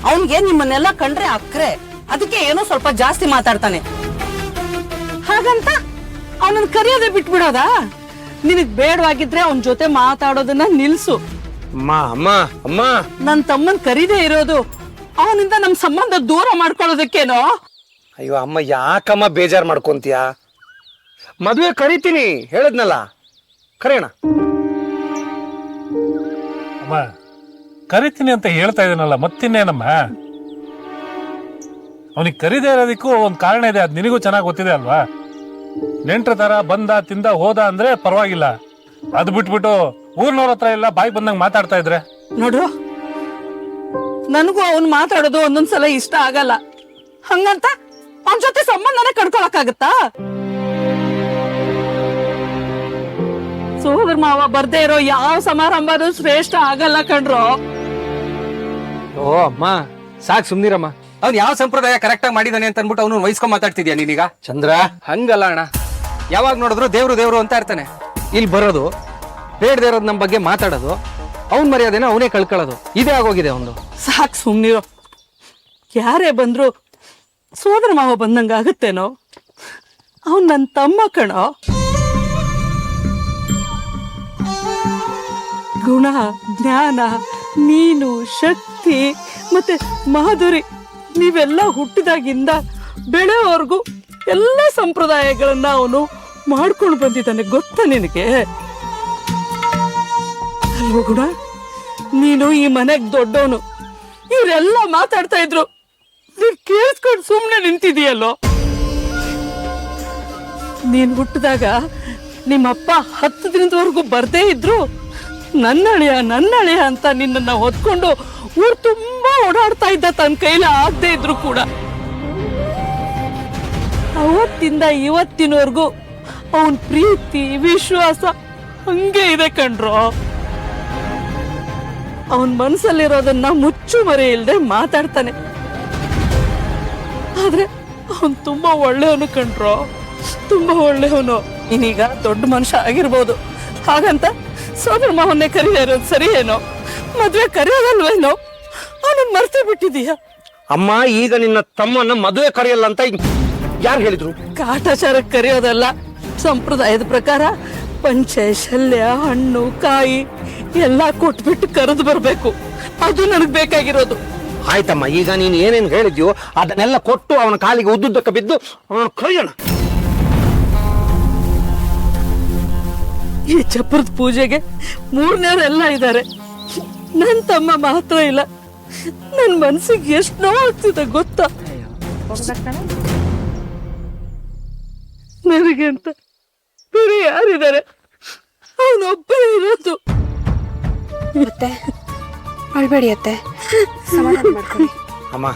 ಅವನ್ಗೆ ನಿಮ್ಮನ್ನೆಲ್ಲ ಕಂಡ್ರೆ ಅಕ್ರೆ, ಅದಕ್ಕೆ ಏನೋ ಸ್ವಲ್ಪ ಜಾಸ್ತಿ ಮಾತಾಡ್ತಾನೆ. ಹಾಗಂತ ಅವನನ್ನ ಕರೆಯೋದೇ ಬಿಟ್ಬಿಡೋದಾ? ನಿನಗ್ ಬೇಡವಾಗಿದ್ರೆ ಅವನ್ ಜೊತೆ ಮಾತಾಡೋದನ್ನ ನಿಲ್ಸು. ಅಮ್ಮ ಅಮ್ಮ ಅಮ್ಮ, ನನ್ ತಮ್ಮನ್ ಕರೀದೇ ಇರೋದು ಅವನಿಂದ ನಮ್ ಸಂಬಂಧ ದೂರ ಮಾಡ್ಕೊಳ್ಳೋದಕ್ಕೇನೋ. ಅಯ್ಯೋ ಅಮ್ಮ, ಯಾಕಮ್ಮ ಬೇಜಾರ್ ಮಾಡ್ಕೊಂತೀಯ? ಮದುವೆ ಕರಿತೀನಿ ಹೇಳದ್ನಲ್ಲ, ಕರೆಯೋಣ. ಅಮ್ಮ ಕರಿತೀನಿ ಅಂತ ಹೇಳ್ತಾ ಇದ್ದೀನಲ್ಲ, ಮತ್ತಿನ್ನೇನಮ್ಮ? ಅವನಿಗೆ ಕರೀದೇ ಇರೋದಕ್ಕೂ ಒಂದ್ ಕಾರಣ ಇದೆ, ಅದ್ ನಿನಗೂ ಚೆನ್ನಾಗಿ ಗೊತ್ತಿದೆ ಅಲ್ವಾ? ನೆಂಟ್ರ ತರ ಬಂದ ತಿಂದ ಹೋದ ಅಂದ್ರೆ ಪರವಾಗಿಲ್ಲ, ಅದ್ ಬಿಟ್ಬಿಟ್ಟು ಊರ್ನವ್ರ ಹತ್ರ ಎಲ್ಲ ಬಾಯಿ ಬಂದಂಗ್ ಮಾತಾಡ್ತಾ ಇದ್ರೆ. ನೋಡ್ರು, ನನಗೂ ಅವನ್ ಮಾತಾಡೋದು ಒಂದೊಂದ್ಸಲ ಇಷ್ಟ ಆಗಲ್ಲ. ಹಂಗಂತ ಅವನ್ ಜೊತೆ ಸಂಬಂಧನೇ ಕಡ್ಕೊಳಕ್ಕಾಗತ್ತಾ? ಸೋದರ ಮಾವ ಬರ್ದೇ ಇರೋ ಯಾವ ಸಮಾರಂಭನೂ ಶ್ರೇಷ್ಠ ಆಗಲ್ಲ ಕಣ್ರೋ. ಓ ಅಮ್ಮ, ಸಾಕ್ ಸುಮ್ನಿರಮ್ಮ. ಅವ್ನ್ ಯಾವ ಸಂಪ್ರದಾಯ ಕರೆಕ್ಟ್ ಆಗಿ ಮಾಡಿದಾನೆ ಅಂತ ಅನ್ಬಿಟ್ಟು ಅವ್ನು ವಹಿಸ್ಕೊಂಡ್ ಮಾತಾಡ್ತಿದ್ಯಾ ನೀನೀಗ? ಚಂದ್ರ, ಹಂಗಲ್ಲ ಅಣ್ಣ, ಯಾವಾಗ ನೋಡಿದ್ರು ದೇವ್ರು ದೇವ್ರು ಅಂತ ಇರ್ತಾನೆ. ಇಲ್ಲಿ ಬರೋದು, ಬೇಡದೇ ಇರೋದು ನಮ್ ಬಗ್ಗೆ ಮಾತಾಡೋದು, ಅವ್ನ್ ಮರ್ಯಾದೆನ ಅವನೇ ಕಳ್ಕೊಳ್ಳೋದು, ಇದೇ ಆಗೋಗಿದೆ ಅವನು. ಸಾಕ್ ಸುಮ್ನಿರೋ. ಯಾರೇ ಬಂದ್ರು ಸೋದರ ಮಾವ ಬಂದಂಗ ಆಗುತ್ತೇನೋ? ಅವನ್ ನನ್ ತಮ್ಮ ಕಣೋ. ಗುಣ, ಜ್ಞಾನ, ನೀನು, ಶಕ್ತಿ ಮತ್ತೆ ಮಾಧುರಿ, ನೀವೆಲ್ಲ ಹುಟ್ಟಿದಾಗಿಂದ ಬೆಳೆಯೋವರೆಗೂ ಎಲ್ಲ ಸಂಪ್ರದಾಯಗಳನ್ನ ಅವನು ಮಾಡ್ಕೊಂಡು ಬಂದಿದ್ದಾನೆ, ಗೊತ್ತಾ ನಿನಗೆ? ಅಲ್ವ ಗುಣ? ನೀನು ಈ ಮನೆಗ್ ದೊಡ್ಡವನು. ಇವರೆಲ್ಲ ಮಾತಾಡ್ತಾ ಇದ್ರು, ನೀನ್ ಕೇಳಿಸ್ಕೊಂಡು ಸುಮ್ನೆ ನಿಂತಿದೀಯಲ್ಲೋ. ನೀನ್ ಹುಟ್ಟಿದಾಗ ನಿಮ್ಮಪ್ಪ 10 ದಿನದವರೆಗೂ ಬರ್ದೇ ಇದ್ರು ನನ್ನ ಅಳಿಯ ಅಂತ ನಿನ್ನನ್ನ ಹೊತ್ಕೊಂಡು ಊರ್ ತುಂಬಾ ಓಡಾಡ್ತಾ ಇದ್ದ, ತನ್ನ ಕೈಲಿ ಆಗದೆ ಇದ್ರು ಕೂಡ. ಅವತ್ತಿಂದ ಇವತ್ತಿನವರೆಗೂ ಅವನ್ ಪ್ರೀತಿ ವಿಶ್ವಾಸ ಹಂಗೆ ಇದೆ ಕಣ್ರೋ. ಅವನ್ ಮನ್ಸಲ್ಲಿರೋದನ್ನ ಮುಚ್ಚು ಮರೆ ಇಲ್ದೆ ಮಾತಾಡ್ತಾನೆ. ಆದ್ರೆ ಅವನ್ ತುಂಬಾ ಒಳ್ಳೆಯವನು ಕಣ್ರೋ, ತುಂಬಾ ಒಳ್ಳೆಯವನು. ನೀನೀಗ ದೊಡ್ಡ ಮನುಷ್ಯ ಆಗಿರ್ಬೋದು, ಹಾಗಂತ ಸೋದರ ಮಾವನ್ನೇ ಕರೀತಾ ಇರೋದು ಸರಿ ಏನೋ? ಮದ್ವೆ ಕರೆಯೋದಲ್ವೇನೋ? ಅವನನ್ನ ಮರ್ತೇ ಬಿಟ್ಟಿದೀಯ. ಅಮ್ಮ, ಈಗ ನಿನ್ನ ತಮ್ಮನ್ನ ಮದುವೆ ಕರೆಯಲ್ಲ ಅಂತ ಯಾರು ಹೇಳಿದ್ರು? ಕಾಟಾಚಾರಕ್ಕೆ ಕರೆಯೋದಲ್ಲ, ಸಂಪ್ರದಾಯದ ಪ್ರಕಾರ ಪಂಚೆ, ಶಲ್ಯ, ಹಣ್ಣು, ಕಾಯಿ ಎಲ್ಲ ಕೊಟ್ಬಿಟ್ಟು ಕರೆದು ಬರ್ಬೇಕು. ಅದು ನನಗ್ ಬೇಕಾಗಿರೋದು. ಆಯ್ತಮ್ಮ, ಈಗ ನೀನ್ ಏನೇನು ಹೇಳಿದ್ಯೋ ಅದನ್ನೆಲ್ಲ ಕೊಟ್ಟು ಅವನ ಕಾಲಿಗೆ ಉದ್ದುದ್ದಕ್ಕೆ ಬಿದ್ದು ಅವನ ಕರೆಯೋಣ. ಈ ಚಪ್ರದ ಪೂಜೆಗೆ 3ನೇವರೆಲ್ಲ ಇದ್ದಾರೆ, ನನ್ ತಮ್ಮ ಮಾತ್ರ ಇಲ್ಲ. ನನ್ ಮನ್ಸಿಗೆ ಎಷ್ಟು ನೋವಾಗ್ತಿದೆ ಗೊತ್ತಾ? ನನಗೆ ಅಂತ ಬೇರೆ ಯಾರಿದ್ದಾರೆ? ಅವನೊಬ್ಬರೇ ಇರೋದು. ಮತ್ತೆ ಅಳ್ಬೇಡಿ ಅತ್ತೆ, ಸಮಾಧಾನ ಮಾಡ್ಕೊಳ್ಳಿ. ಅಮ್ಮ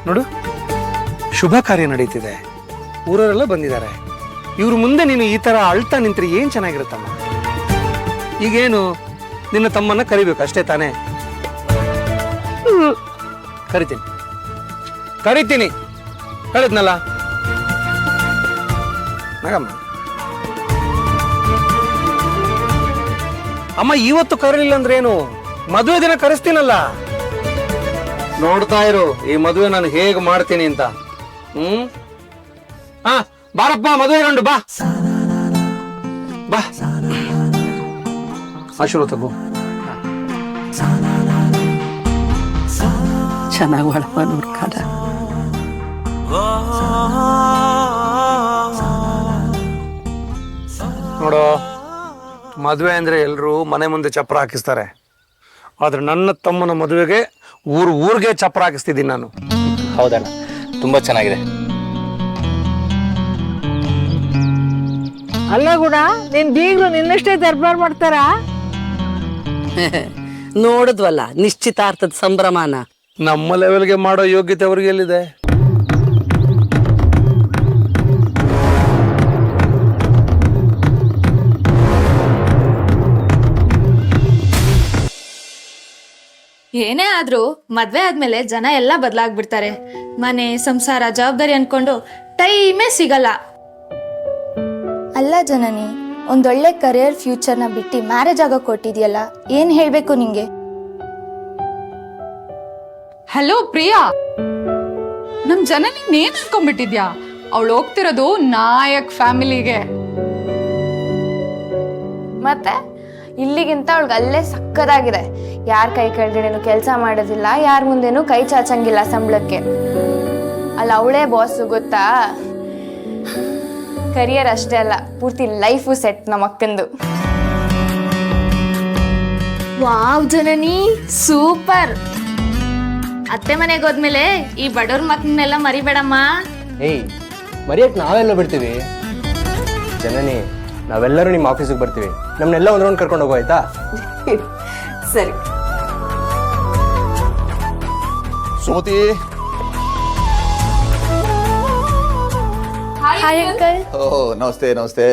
ನೋಡು, ಶುಭ ಕಾರ್ಯ ನಡೀತಿದೆ, ಊರವರೆಲ್ಲ ಬಂದಿದ್ದಾರೆ. ಇವ್ರ ಮುಂದೆ ನೀನು ಈ ತರ ಅಳ್ತಾ ನಿಂತ್ರೆ ಏನ್ ಚೆನ್ನಾಗಿರುತ್ತಮ್ಮ? ಈಗೇನು ನಿನ್ನ ತಮ್ಮನ್ನ ಕರಿಬೇಕು ಅಷ್ಟೇ ತಾನೇ? ಕರಿತೀನಿ ಹೇಳಿದ್ನಲ್ಲ ನಗಮ್ಮ. ಅಮ್ಮ, ಇವತ್ತು ಕರೀಲಿಲ್ಲ ಅಂದ್ರೆ ಏನು, ಮದುವೆ ದಿನ ಕರೆಸ್ತೀನಲ್ಲ. ನೋಡ್ತಾ ಇರು ಈ ಮದುವೆ ನಾನು ಹೇಗ್ ಮಾಡ್ತೀನಿ ಅಂತ. ಹಾ, ಬಾರಪ್ಪ ಮದುವೆ ಗಂಡು, ಬಾ ಬಾ, ಆಶೀರ್ವಾದ ತಗೋ. ಚೆನ್ನಾಗಿ ಒಳಪ ನೋಡ್ಕಾದ. ನೋಡೋ, ಮದುವೆ ಅಂದ್ರೆ ಎಲ್ರು ಮನೆ ಮುಂದೆ ಚಪ್ರ ಹಾಕಿಸ್ತಾರೆ, ಆದ್ರೆ ನನ್ನ ತಮ್ಮನ ಮದುವೆಗೆ ಊರ್ಗೆ ಚಪ್ರ ಹಾಕಿಸ್ತಿದ್ದೀನಿ ನಾನು. ಹೌದಣ್ಣ, ತುಂಬಾ ಚೆನ್ನಾಗಿದೆ. ಅಲ್ಲ ಗುಣ, ನಿನ್ ಬೀಗ್ರು ನಿನ್ನಷ್ಟೇ ದರ್ಬಾರ್ ಮಾಡ್ತಾರ? ನೋಡಿದ್ವಲ್ಲ ನಿಶ್ಚಿತಾರ್ಥದ ಸಂಭ್ರಮನ. ನಮ್ಮ ಲೆವೆಲ್ಗೆ ಮಾಡೋ ಯೋಗ್ಯತೆ ಅವ್ರಿಗೆ ಎಲ್ಲಿದೆ? ಏನೇ ಆದ್ರೂ ಮದ್ವೆ ಆದ್ಮೇಲೆ ಜನ ಎಲ್ಲ ಬದಲಾಗ್ಬಿಡ್ತಾರೆ. ಮನೆ, ಸಂಸಾರ, ಜವಾಬ್ದಾರಿ ಅನ್ಕೊಂಡು ಟೈಮೇ ಸಿಗಲ್ಲ. ಅಲ್ಲ ಜನನಿ, ಒಂದೊಳ್ಳೆ ಕರಿಯರ್ ಫ್ಯೂಚರ್ನ ಬಿಟ್ಟು ಮ್ಯಾರೇಜ್ ಆಗೋ ಕೊಟ್ಟಿದ್ಯಲ್ಲ, ಏನ್ ಹೇಳ್ಬೇಕು ನಿಂಗೆ? ಹಲೋ ಪ್ರಿಯಾ, ನಮ್ ಜನ ನೀನ್ ಅನ್ಕೊಂಡ್ಬಿಟ್ಟಿದ್ಯಾ? ಅವಳು ಹೋಗ್ತಿರೋದು ನಾಯಕ್ ಫ್ಯಾಮಿಲಿಗೆ. ಮತ್ತೆ ಇಲ್ಲಿಗಿಂತ ಅವಳಿಗೆ ಅಲ್ಲೇ ಸಕ್ಕದಾಗಿದೆ. ಯಾರ ಕೈ ಕೆಳಗಡೆನು ಕೆಲಸ ಮಾಡೋದಿಲ್ಲ, ಯಾರ ಮುಂದೆನೂ ಕೈ ಚಾಚಂಗಿಲ್ಲ ಸಂಬಳಕ್ಕೆ. ಅಲ್ಲ ಅವಳೇ ಬಾಸು ಗೊತ್ತಾ? ಕರಿಯರ್ ಅಷ್ಟೇ ಅಲ್ಲ, ಪೂರ್ತಿ ಲೈಫು ಸೆಟ್ ನಮ್ಮ ಅಕ್ಕಂದು. ವಾವ್ ಜನನಿ, ಸೂಪರ್. ಅತ್ತೆ ಮನೆಗೆ ಹೋದ್ಮೇಲೆ ಈ ಬಡವ್ರ ಮಕ್ಕಳನ್ನೆಲ್ಲ ಮರಿಬೇಡಮ್ಮ. ಏಯ್, ಮರಿಯಕ್ ನಾವೆಲ್ಲ ಬಿಡ್ತೀವಿ ಜನನಿ. ನಾವೆಲ್ಲರೂ ನಿಮ್ಮ ಆಫೀಸಿಗೆ ಬರ್ತೀವಿ. ನಮ್ಮನ್ನೆಲ್ಲ ಒಂದು ರೌಂಡ್ ಕರ್ಕೊಂಡು ಹೋಗೋ ಆಯ್ತಾ? ಸರಿ. Sumathi, hi uncle. ಓ ನಮಸ್ತೆ ನಮಸ್ತೆ.